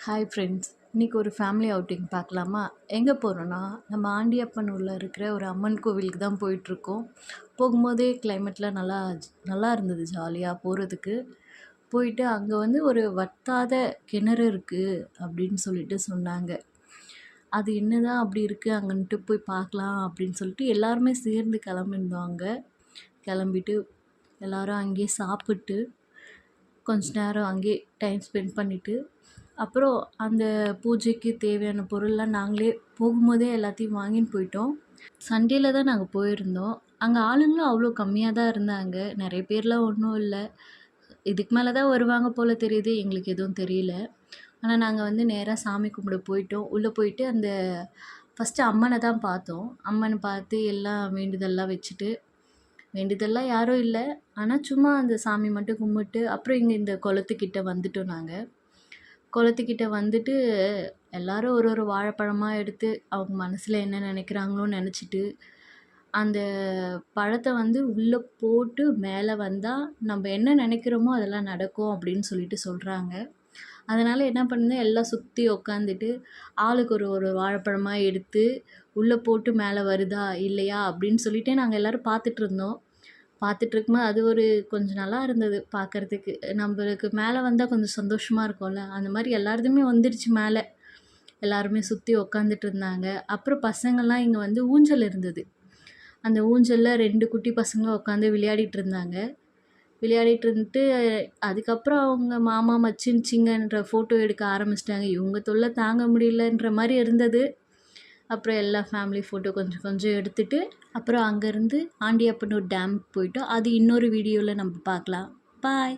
Hi friends, இன்றைக்கி ஒரு family outing பார்க்கலாமா? எங்கே போகிறோன்னா, நம்ம ஆண்டியப்பனூரில் இருக்கிற ஒரு அம்மன் கோவிலுக்கு தான் போயிட்டுருக்கோம். போகும்போதே கிளைமேட்லாம் நல்லா இருந்தது, ஜாலியாக போகிறதுக்கு. போயிட்டு அங்கே வந்து ஒரு வத்தாத கிணறு இருக்குது அப்படின்னு சொல்லிட்டு சொன்னாங்க. அது என்னதான் அப்படி இருக்குது அங்கன்ட்டு போய் பார்க்கலாம் அப்படின்னு சொல்லிட்டு எல்லாருமே சேர்ந்து கிளம்பியிருந்தோம். அங்கே கிளம்பிட்டு எல்லோரும் அங்கேயே சாப்பிட்டு கொஞ்ச நேரம் அங்கேயே டைம் ஸ்பெண்ட் பண்ணிவிட்டு அப்புறம் அந்த பூஜைக்கு தேவையான பொருள்லாம் நாங்களே போகும்போதே எல்லாத்தையும் வாங்கின்னு போயிட்டோம். சண்டேல தான் நாங்கள் போயிருந்தோம். அங்கே ஆளுங்களும் அவ்வளோ கம்மியாக தான் இருந்தாங்க. நிறைய பேர்லாம் ஒன்றும் இல்லை. இதுக்கு மேலே தான் வருவாங்க போல் தெரியுது. எங்களுக்கு எதுவும் தெரியல. ஆனால் நாங்கள் வந்து நேராக சாமி கும்பிட போயிட்டோம். உள்ளே போயிட்டு அந்த ஃபஸ்ட்டு அம்மனை தான் பார்த்தோம். அம்மனை பார்த்து எல்லாம் வேண்டுதல்லாம் வச்சுட்டு, வேண்டுதல்லாம் யாரும் இல்லை. ஆனால் சும்மா அந்த சாமி மட்டும் கும்பிட்டு அப்புறம் இங்கே இந்த குளத்துக்கிட்ட வந்துட்டோம். நாங்கள் குளத்துக்கிட்ட வந்துட்டு எல்லாரும் ஒரு ஒரு வாழைப்பழமாக எடுத்து அவங்க மனசில் என்ன நினைக்கிறாங்களோன்னு நினச்சிட்டு அந்த பழத்தை வந்து உள்ளே போட்டு மேலே வந்தால் நம்ம என்ன நினைக்கிறோமோ அதெல்லாம் நடக்கும் அப்படின்னு சொல்லிட்டு சொல்கிறாங்க. அதனால் என்ன பண்ணுது, எல்லாம் சுற்றி உக்காந்துட்டு ஆளுக்கு ஒரு ஒரு வாழைப்பழமாக எடுத்து உள்ளே போட்டு மேலே வருதா இல்லையா அப்படின்னு சொல்லிட்டு நாங்கள் எல்லோரும் பார்த்துட்ருந்தோம். பார்த்துட்ருக்கும்போது அது ஒரு கொஞ்சம் நல்லா இருந்தது பார்க்குறதுக்கு. நம்மளுக்கு மேலே வந்தால் கொஞ்சம் சந்தோஷமாக இருக்கும்ல, அந்த மாதிரி எல்லாருதுமே வந்துடுச்சு மேலே. எல்லாருமே சுற்றி உக்காந்துட்டு இருந்தாங்க. அப்புறம் பசங்கள்லாம் இங்கே வந்து ஊஞ்சல் இருந்தது. அந்த ஊஞ்சலில் 2 குட்டி பசங்க உட்காந்து விளையாடிட்டு இருந்தாங்க. விளையாடிட்டு இருந்துட்டு அதுக்கப்புறம் அவங்க மாமா மச்சின்ச்சிங்கன்ற ஃபோட்டோ எடுக்க ஆரம்பிச்சிட்டாங்க. இவங்க தொல்லை தாங்க முடியலன்ற மாதிரி இருந்தது. அப்புறம் எல்லா ஃபேமிலி ஃபோட்டோ கொஞ்சம் கொஞ்சம் எடுத்துகிட்டு அப்புறம் அங்கேருந்து ஆண்டியப்பனூர் டேமுக்கு போயிட்டோம். அது இன்னொரு வீடியோவில் நம்ம பார்க்கலாம். பாய்.